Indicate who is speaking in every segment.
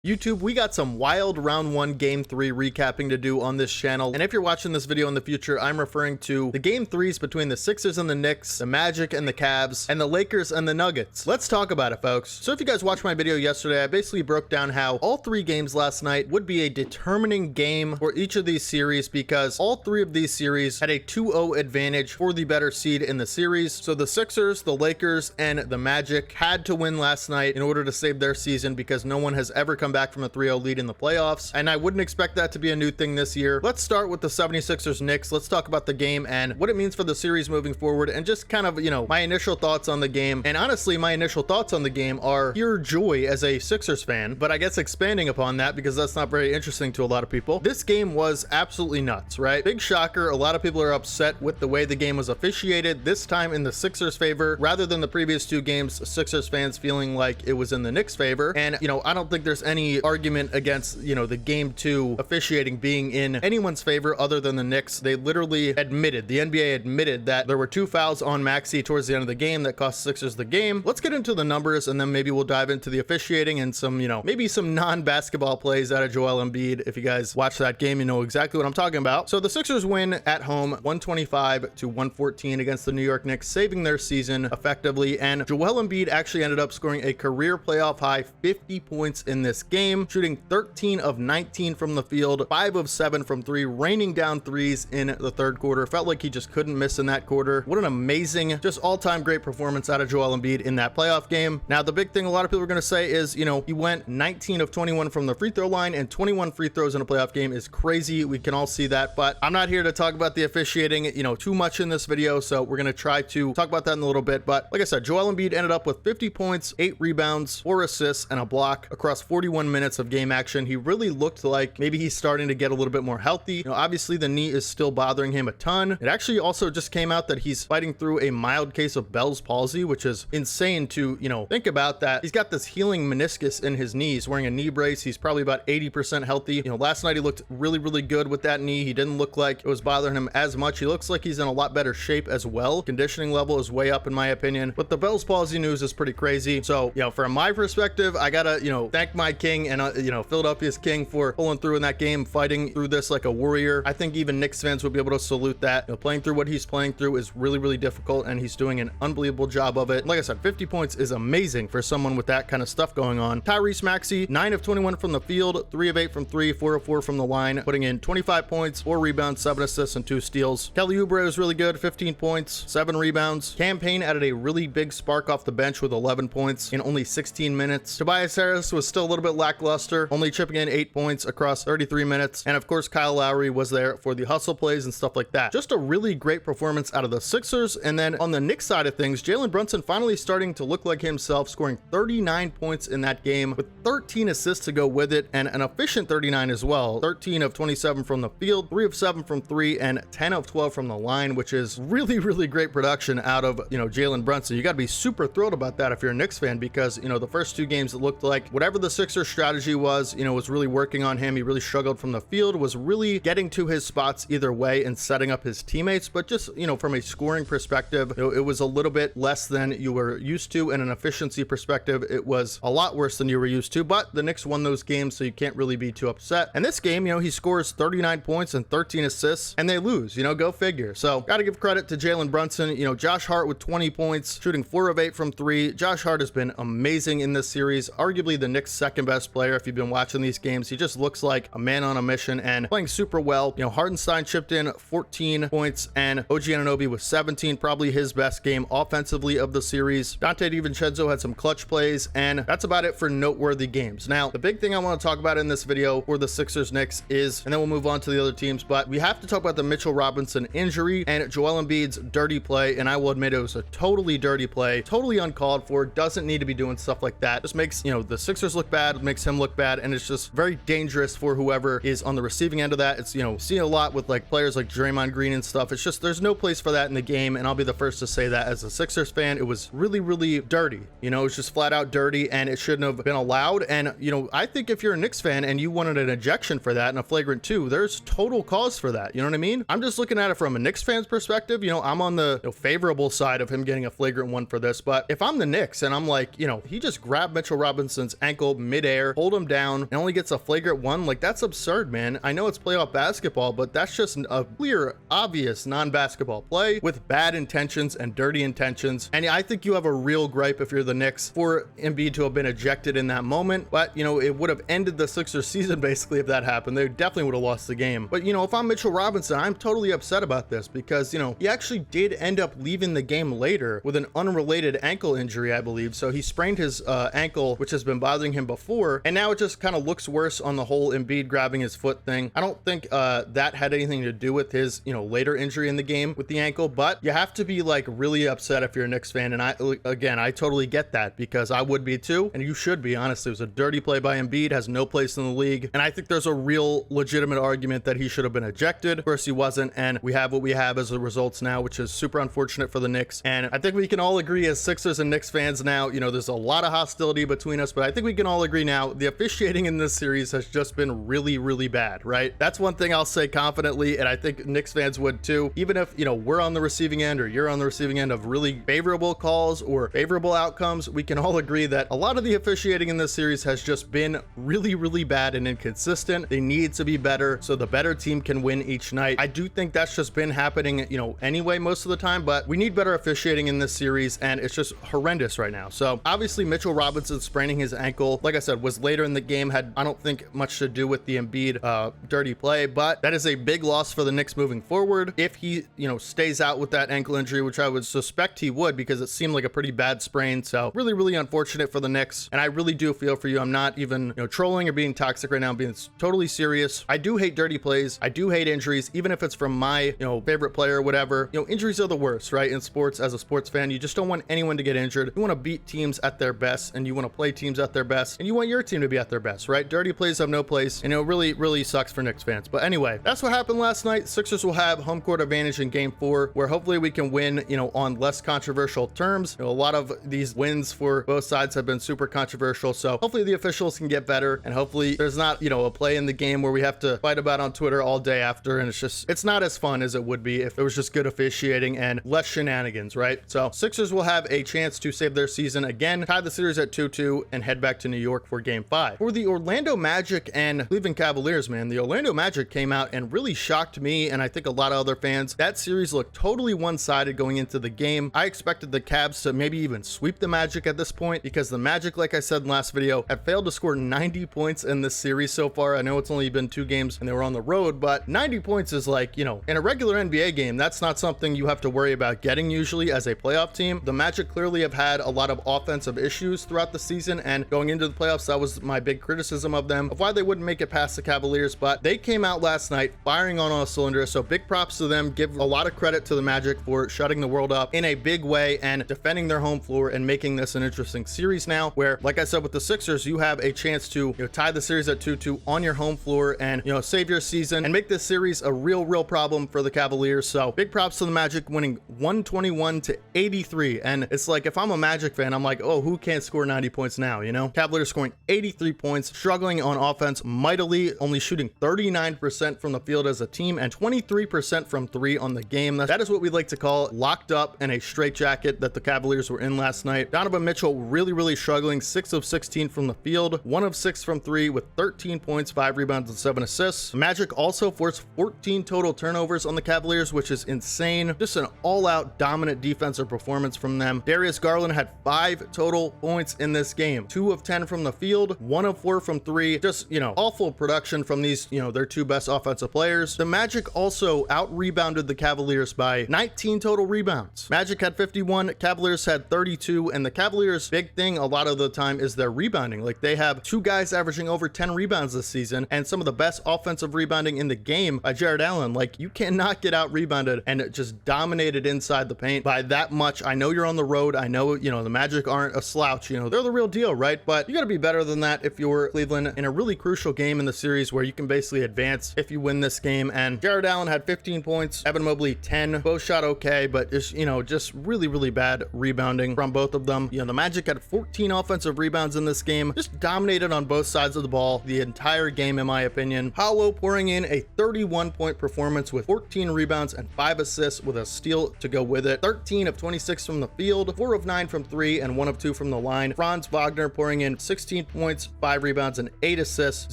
Speaker 1: YouTube, we got some wild round 1 game 3 recapping to do on this channel, and if you're watching this video in the future, I'm referring to the game 3s between the Sixers and the Knicks, the Magic and the Cavs, and the Lakers and the Nuggets. Let's talk about it, folks. So if you guys watched my video yesterday, I basically broke down how all 3 games last night would be a determining game for each of these series because all 3 of these series had a 2-0 advantage for the better seed in the series. So the Sixers, the Lakers, and the Magic had to win last night in order to save their season because no one has ever come back from a 3-0 lead in the playoffs, and I wouldn't expect that to be a new thing this year. Let's start with the 76ers Knicks. Let's talk about the game and what it means for the series moving forward, and just kind of, my initial thoughts on the game. And honestly, my initial thoughts on the game are pure joy as a Sixers fan, but I guess expanding upon that, because that's not very interesting to a lot of people, this game was absolutely nuts, right? Big shocker. A lot of people are upset with the way the game was officiated, this time in the Sixers favor rather than the previous 2 games, Sixers fans feeling like it was in the Knicks favor. And I don't think there's any argument against the game 2 officiating being in anyone's favor other than the Knicks. They literally admitted, the NBA admitted, that there were 2 fouls on Maxey towards the end of the game that cost Sixers the game. Let's get into the numbers, and then maybe we'll dive into the officiating and some maybe some non-basketball plays out of Joel Embiid. If you guys watch that game, you know exactly what I'm talking about. So the Sixers win at home 125-114 against the New York Knicks, saving their season effectively, and Joel Embiid actually ended up scoring a career playoff high 50 points in this game, shooting 13 of 19 from the field, 5 of 7 from 3, raining down threes in the third quarter. Felt like he just couldn't miss in that quarter. What an amazing, just all-time great performance out of Joel Embiid in that playoff game. Now, the big thing a lot of people are going to say is, he went 19 of 21 from the free throw line, and 21 free throws in a playoff game is crazy. We can all see that, but I'm not here to talk about the officiating, too much in this video, so we're going to try to talk about that in a little bit. But like I said, Joel Embiid ended up with 50 points, 8 rebounds, 4 assists, and a block across 41 minutes of game action. He really looked like maybe he's starting to get a little bit more healthy. Obviously the knee is still bothering him a ton. It actually also just came out that he's fighting through a mild case of Bell's palsy, which is insane to, think about that. He's got this healing meniscus in his knee. He's wearing a knee brace. He's probably about 80% healthy. Last night he looked really, really good with that knee. He didn't look like it was bothering him as much. He looks like he's in a lot better shape as well. Conditioning level is way up in my opinion, but the Bell's palsy news is pretty crazy. So, from my perspective, I gotta, thank my king and, Philadelphia's king for pulling through in that game, fighting through this like a warrior. I think even Knicks fans would be able to salute that. Playing through what he's playing through is really, really difficult, and he's doing an unbelievable job of it. Like I said, 50 points is amazing for someone with that kind of stuff going on. Tyrese Maxey, 9 of 21 from the field, 3 of 8 from 3, 4 of 4 from the line, putting in 25 points, 4 rebounds, 7 assists, and 2 steals. Kelly Oubre was really good, 15 points, 7 rebounds. Cam Payne added a really big spark off the bench with 11 points in only 16 minutes. Tobias Harris was still a little bit lackluster, only chipping in 8 points across 33 minutes. And of course, Kyle Lowry was there for the hustle plays and stuff like that. Just a really great performance out of the Sixers. And then on the Knicks side of things, Jalen Brunson finally starting to look like himself, scoring 39 points in that game with 13 assists to go with it, and an efficient 39 as well. 13 of 27 from the field, 3 of 7 from 3, and 10 of 12 from the line, which is really, really great production out of, Jalen Brunson. You got to be super thrilled about that if you're a Knicks fan, because, the first 2 games it looked like whatever the Sixers strategy was, was really working on him. He really struggled from the field, was really getting to his spots either way and setting up his teammates, but just, from a scoring perspective, it was a little bit less than you were used to, and an efficiency perspective, it was a lot worse than you were used to, but the Knicks won those games, so you can't really be too upset. And this game, he scores 39 points and 13 assists, and they lose, go figure. So got to give credit to Jalen Brunson. Josh Hart with 20 points, shooting 4 of 8 from 3. Josh Hart has been amazing in this series, arguably the Knicks' second best player. If you've been watching these games, he just looks like a man on a mission and playing super well. Hartenstein chipped in 14 points, and OG Anunoby with 17, probably his best game offensively of the series. Dante DiVincenzo had some clutch plays, and that's about it for noteworthy games. Now, the big thing I want to talk about in this video for the Sixers Knicks is, and then we'll move on to the other teams, but we have to talk about the Mitchell Robinson injury and Joel Embiid's dirty play. And I will admit, it was a totally dirty play, totally uncalled for, doesn't need to be doing stuff like that. Just makes, the Sixers look bad, makes him look bad, and it's just very dangerous for whoever is on the receiving end of that. It's, seeing a lot with like players like Draymond Green and stuff. It's just, there's no place for that in the game, and I'll be the first to say that as a Sixers fan. It was really, really dirty. It's just flat out dirty, and it shouldn't have been allowed. And, I think if you're a Knicks fan and you wanted an ejection for that and a flagrant 2, there's total cause for that. You know what I mean? I'm just looking at it from a Knicks fan's perspective. I'm on the favorable side of him getting a flagrant 1 for this, but if I'm the Knicks and I'm like, he just grabbed Mitchell Robinson's ankle midair midair, hold him down, and only gets a flagrant one. Like, that's absurd, man. I know it's playoff basketball, but that's just a clear, obvious non-basketball play with bad intentions and dirty intentions. And I think you have a real gripe if you're the Knicks for Embiid to have been ejected in that moment. But, you know, it would have ended the Sixers season basically if that happened. They definitely would have lost the game. But, you know, if I'm Mitchell Robinson, I'm totally upset about this because, you know, he actually did end up leaving the game later with an unrelated ankle injury, I believe. So he sprained his ankle, which has been bothering him before. And now it just kind of looks worse on the whole Embiid grabbing his foot thing. I don't think that had anything to do with his, you know, later injury in the game with the ankle, but you have to be like really upset if you're a Knicks fan. And I totally get that because I would be too. And you should be, honestly. It was a dirty play by Embiid, has no place in the league. And I think there's a real legitimate argument that he should have been ejected. Of course, he wasn't. And we have what we have as the results now, which is super unfortunate for the Knicks. And I think we can all agree as Sixers and Knicks fans now, you know, there's a lot of hostility between us, but I think we can all agree now the officiating in this series has just been really, really bad, right? That's one thing I'll say confidently, and I think Knicks fans would too. Even if, you know, we're on the receiving end or you're on the receiving end of really favorable calls or favorable outcomes, we can all agree that a lot of the officiating in this series has just been really, really bad and inconsistent. They need to be better so the better team can win each night. I do think that's just been happening, you know, anyway most of the time, but we need better officiating in this series, and it's just horrendous right now. So obviously Mitchell Robinson spraining his ankle, like I said, was later in the game, had I don't think much to do with the Embiid dirty play, but that is a big loss for the Knicks moving forward. If he, you know, stays out with that ankle injury, which I would suspect he would because it seemed like a pretty bad sprain. So really, really unfortunate for the Knicks. And I really do feel for you. I'm not even, you know, trolling or being toxic right now. I'm being totally serious. I do hate dirty plays. I do hate injuries, even if it's from my, you know, favorite player or whatever. You know, injuries are the worst, right? In sports, as a sports fan, you just don't want anyone to get injured. You want to beat teams at their best, and you want to play teams at their best, and you want your team to be at their best, right? Dirty plays have no place, and it really, really sucks for Knicks fans. But anyway, that's what happened last night. Sixers will have home court advantage in game 4, where hopefully we can win, you know, on less controversial terms. You know, a lot of these wins for both sides have been super controversial, so hopefully the officials can get better, and hopefully there's not, you know, a play in the game where we have to fight about on Twitter all day after, and it's not as fun as it would be if it was just good officiating and less shenanigans, right? So Sixers will have a chance to save their season again, tie the series at 2-2, and head back to New York for game 5. For the Orlando Magic and Cleveland Cavaliers, man, the Orlando Magic came out and really shocked me, and I think a lot of other fans. That series looked totally one-sided going into the game. I expected the Cavs to maybe even sweep the Magic at this point because the Magic, like I said in the last video, have failed to score 90 points in this series so far. I know it's only been 2 games and they were on the road, but 90 points is like, you know, in a regular NBA game, that's not something you have to worry about getting usually as a playoff team. The Magic clearly have had a lot of offensive issues throughout the season, and going into the playoffs, that was my big criticism of them, of why they wouldn't make it past the Cavaliers, but they came out last night firing on all cylinders, so big props to them. Give a lot of credit to the Magic for shutting the world up in a big way and defending their home floor and making this an interesting series now, where, like I said, with the Sixers, you have a chance to, you know, tie the series at 2-2 on your home floor and, you know, save your season and make this series a real problem for the Cavaliers. So big props to the Magic winning 121-83. And it's like, if I'm a Magic fan, I'm like, oh, who can't score 90 points now, you know? Cavaliers scoring 83 points, struggling on offense mightily, only shooting 39% from the field as a team and 23% from 3 on the game. That is what we like to call locked up in a straitjacket that the Cavaliers were in last night. Donovan Mitchell really struggling, 6 of 16 from the field, 1 of 6 from 3 with 13 points, 5 rebounds, and 7 assists. The Magic also forced 14 total turnovers on the Cavaliers, which is insane. Just an all-out dominant defensive performance from them. Darius Garland had 5 total points in this game, 2 of 10 from the field, 1 of 4 from 3. Just, you know, awful production from these, you know, their 2 best offensive players. The Magic also out-rebounded the Cavaliers by 19 total rebounds. Magic had 51, Cavaliers had 32, and the Cavaliers' big thing a lot of the time is their rebounding. Like, they have 2 guys averaging over 10 rebounds this season, and some of the best offensive rebounding in the game by Jared Allen. Like, you cannot get out-rebounded and just dominated inside the paint by that much. I know you're on the road. I know, you know, the Magic aren't a slouch. You know, they're the real deal, right? But you got to be better than that if you're Cleveland in a really crucial game in the series where you can basically advance if you win this game. And Jared Allen had 15 points, Evan Mobley 10. Both shot okay, but just, you know, just really bad rebounding from both of them. You know, the Magic had 14 offensive rebounds in this game, just dominated on both sides of the ball the entire game, in my opinion. Paulo pouring in a 31-point performance with 14 rebounds and 5 assists with a steal to go with it. 13 of 26 from the field, 4 of 9 from 3, and 1 of 2 from the line. Franz Wagner pouring in 16 15 points, 5 rebounds, and 8 assists,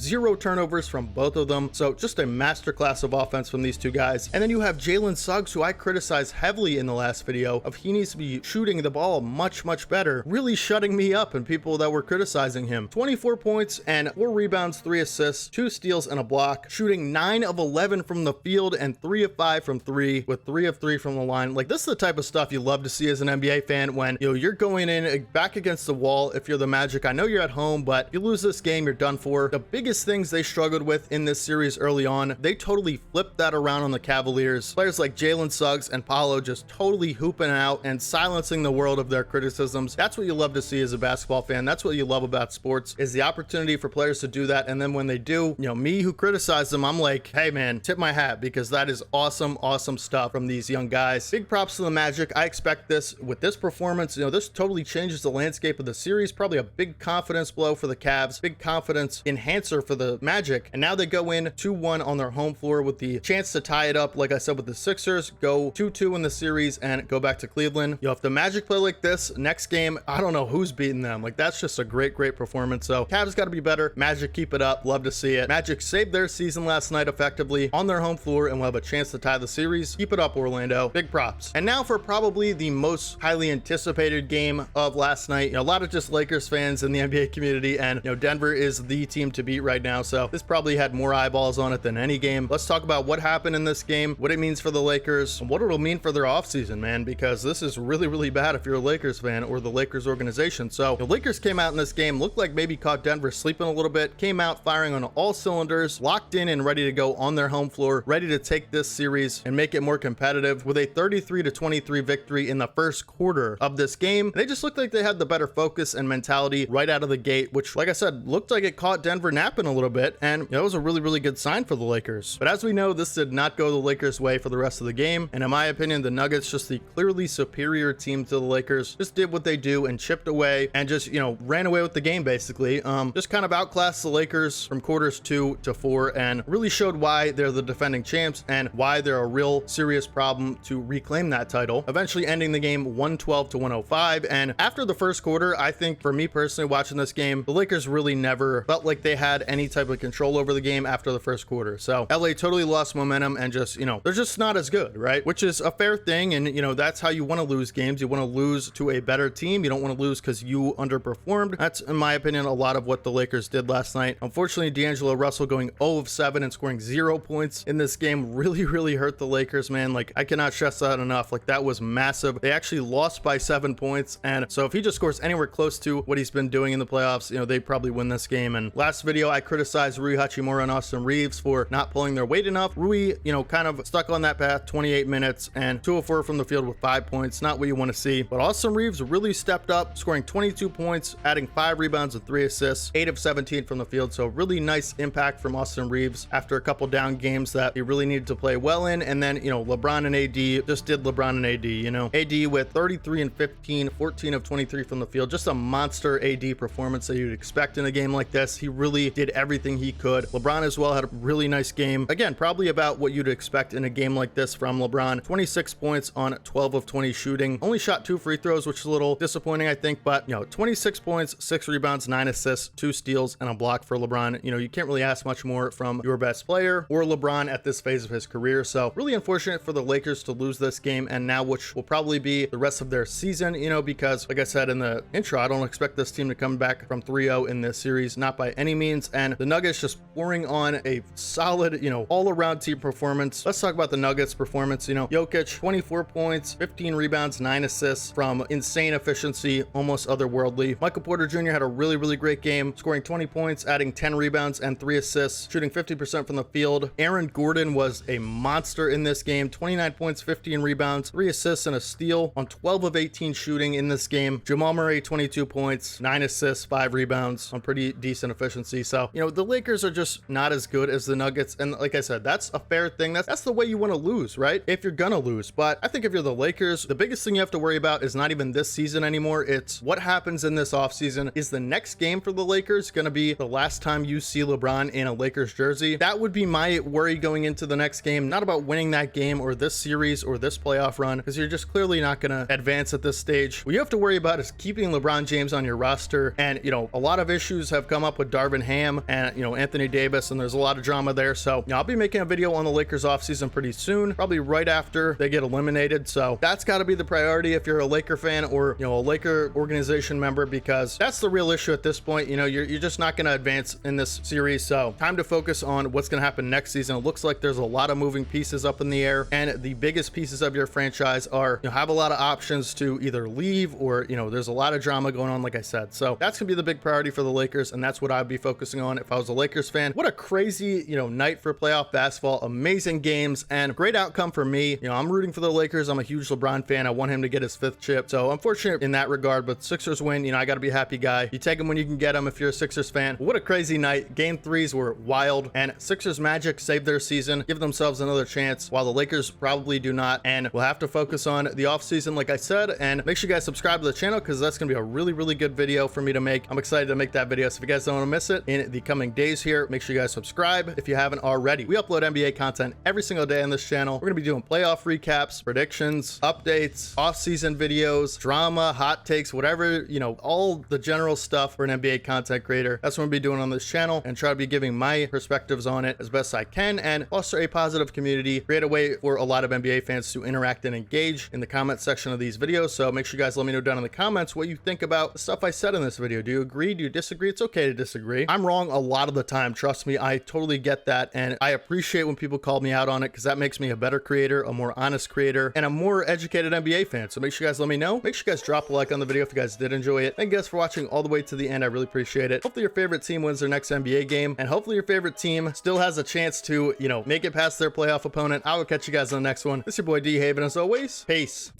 Speaker 1: 0 turnovers from both of them. So just a masterclass of offense from these two guys. And then you have Jalen Suggs, who I criticized heavily in the last video of he needs to be shooting the ball much better, really shutting me up and people that were criticizing him. 24 points and 4 rebounds, 3 assists, 2 steals, and a block, shooting 9 of 11 from the field and 3 of 5 from 3, with 3 of 3 from the line. Like, this is the type of stuff you love to see as an NBA fan when, you know, you're going in back against the wall. If you're the Magic, I know you're at home, but if you lose this game, you're done for. The biggest things they struggled with in this series early on, they totally flipped that around on the Cavaliers. Players like Jalen Suggs and Paulo just totally hooping out and silencing the world of their criticisms. That's what you love to see as a basketball fan. That's what you love about sports, is the opportunity for players to do that. And then when they do, you know, me who criticized them, I'm like, hey man, tip my hat, because that is awesome stuff from these young guys. Big props to the Magic. I expect this with this performance. You know, this totally changes the landscape of the series. Probably a big confidence blow for the Cavs, big confidence enhancer for the Magic. And now they go in 2-1 on their home floor with the chance to tie it up, like I said, with the Sixers, go 2-2 in the series and go back to Cleveland. You know, if the Magic play like this next game, I don't know who's beating them. Like, that's just a great performance. So Cavs got to be better. Magic, keep it up. Love to see it. Magic saved their season last night effectively on their home floor and will have a chance to tie the series. Keep it up, Orlando. Big props. And now for probably the most highly anticipated game of last night. You know, a lot of just Lakers fans in the NBA community, and you know, Denver is the team to beat right now. So this probably had more eyeballs on it than any game. Let's talk about what happened in this game, what it means for the Lakers, and what it'll mean for their offseason, man, because this is really bad if you're a Lakers fan or the Lakers organization. So the Lakers came out in this game, looked like maybe caught Denver sleeping a little bit, came out firing on all cylinders, locked in and ready to go on their home floor, ready to take this series and make it more competitive with a 33-23 victory in the first quarter of this game. They just looked like they had the better focus and mentality right out of the gate, which, like I said, looked like it caught Denver napping a little bit, and you know, it was a really good sign for the Lakers. But as we know, this did not go the Lakers' way for the rest of the game, and in my opinion, the Nuggets, just the clearly superior team to the Lakers, just did what they do and chipped away and just, you know, ran away with the game basically. Just kind of outclassed the Lakers from quarters 2 to 4 and really showed why they're the defending champs and why they're a real serious problem to reclaim that title, eventually ending the game 112-105. And after the first quarter, I think for me personally watching this game, the Lakers really never felt like they had any type of control over the game after the first quarter. So LA totally lost momentum and just, you know, they're just not as good, right? Which is a fair thing. And, you know, that's how you want to lose games. You want to lose to a better team. You don't want to lose because you underperformed. That's, in my opinion, a lot of what the Lakers did last night. Unfortunately, D'Angelo Russell going 0 of 7 and scoring 0 points in this game really hurt the Lakers, man. Like, I cannot stress that enough. Like, that was massive. They actually lost by 7 points. And so if he just scores anywhere close to what he's been doing in the playoffs, you know, they probably win this game. And last video, I criticized Rui Hachimura and Austin Reeves for not pulling their weight enough. Rui, you know, kind of stuck on that path, 28 minutes and 2 of 4 from the field with 5 points. Not what you want to see. But Austin Reeves really stepped up, scoring 22 points, adding 5 rebounds and 3 assists, 8 of 17 from the field. So really nice impact from Austin Reeves after a couple down games that he really needed to play well in. And then, you know, LeBron and AD just did LeBron and AD, you know, AD with 33 and 15, 14 of 23 from the field. Just a monster AD performance that you'd expect in a game like this. He really did everything he could. LeBron as well had a really nice game. Again, probably about what you'd expect in a game like this from LeBron. 26 points on 12 of 20 shooting. Only shot 2 free throws, which is a little disappointing, I think, but, you know, 26 points, 6 rebounds, 9 assists, 2 steals, and a block for LeBron. You know, you can't really ask much more from your best player or LeBron at this phase of his career. So really unfortunate for the Lakers to lose this game, and now which will probably be the rest of their season, you know, because like I said in the intro, I don't expect this team to come back from 3-0 in this series, not by any means. And the Nuggets just pouring on a solid, you know, all-around team performance. Let's talk about the Nuggets performance. You know, Jokic, 24 points, 15 rebounds, 9 assists from insane efficiency, almost otherworldly. Michael Porter Jr. had a really great game, scoring 20 points, adding 10 rebounds and 3 assists, shooting 50% from the field. Aaron Gordon was a monster in this game, 29 points, 15 rebounds, 3 assists and a steal on 12 of 18 shooting in this game. Jamal Murray, 22 points, 9 assists, 5 rebounds on pretty decent efficiency. So, you know, the Lakers are just not as good as the Nuggets. And like I said, that's a fair thing. That's the way you want to lose, right? If you're gonna lose. But I think if you're the Lakers, the biggest thing you have to worry about is not even this season anymore. It's what happens in this offseason. Is the next game for the Lakers going to be the last time you see LeBron in a Lakers jersey? That would be my worry going into the next game. Not about winning that game or this series or this playoff run, because you're just clearly not going to advance at this stage. What you have to worry about is keeping LeBron James on your roster and, you know, know, a lot of issues have come up with Darvin Ham and, you know, Anthony Davis, and there's a lot of drama there. So, you know, I'll be making a video on the Lakers offseason pretty soon, probably right after they get eliminated. So that's got to be the priority if you're a Laker fan or, you know, a Laker organization member, because that's the real issue at this point. You know, you're just not going to advance in this series. So time to focus on what's going to happen next season. It looks like there's a lot of moving pieces up in the air, and the biggest pieces of your franchise are, you know, have a lot of options to either leave or, you know, there's a lot of drama going on, like I said. So that's gonna be the big priority for the Lakers, and that's what I'd be focusing on if I was a Lakers fan. What a crazy, you know, night for playoff basketball. Amazing games and great outcome for me. You know, I'm rooting for the Lakers. I'm a huge LeBron fan. I want him to get his 5th chip. So unfortunate in that regard, but Sixers win. You know, I got to be a happy guy. You take them when you can get them if you're a Sixers fan. What a crazy night. Game 3s were wild, and Sixers Magic saved their season, give themselves another chance, while the Lakers probably do not. And we'll have to focus on the offseason, like I said, and make sure you guys subscribe to the channel, because that's going to be a really good video for me to make. I'm excited to make that video. So if you guys don't want to miss it in the coming days here, make sure you guys subscribe if you haven't already. We upload NBA content every single day on this channel. We're going to be doing playoff recaps, predictions, updates, off-season videos, drama, hot takes, whatever, you know, all the general stuff for an NBA content creator. That's what we'll be doing on this channel, and try to be giving my perspectives on it as best I can, and foster a positive community, create a way for a lot of NBA fans to interact and engage in the comment section of these videos. So make sure you guys let me know down in the comments what you think about the stuff I said in this video. Do you agree? Do you disagree? It's okay to disagree. I'm wrong a lot of the time. Trust me, I totally get that, and I appreciate when people call me out on it, because that makes me a better creator, a more honest creator, and a more educated NBA fan. So make sure you guys let me know. Make sure you guys drop a like on the video if you guys did enjoy it. Thank you guys for watching all the way to the end. I really appreciate it. Hopefully your favorite team wins their next NBA game, and hopefully your favorite team still has a chance to, you know, make it past their playoff opponent. I will catch you guys on the next one. This is your boy D Haven, as always. Peace.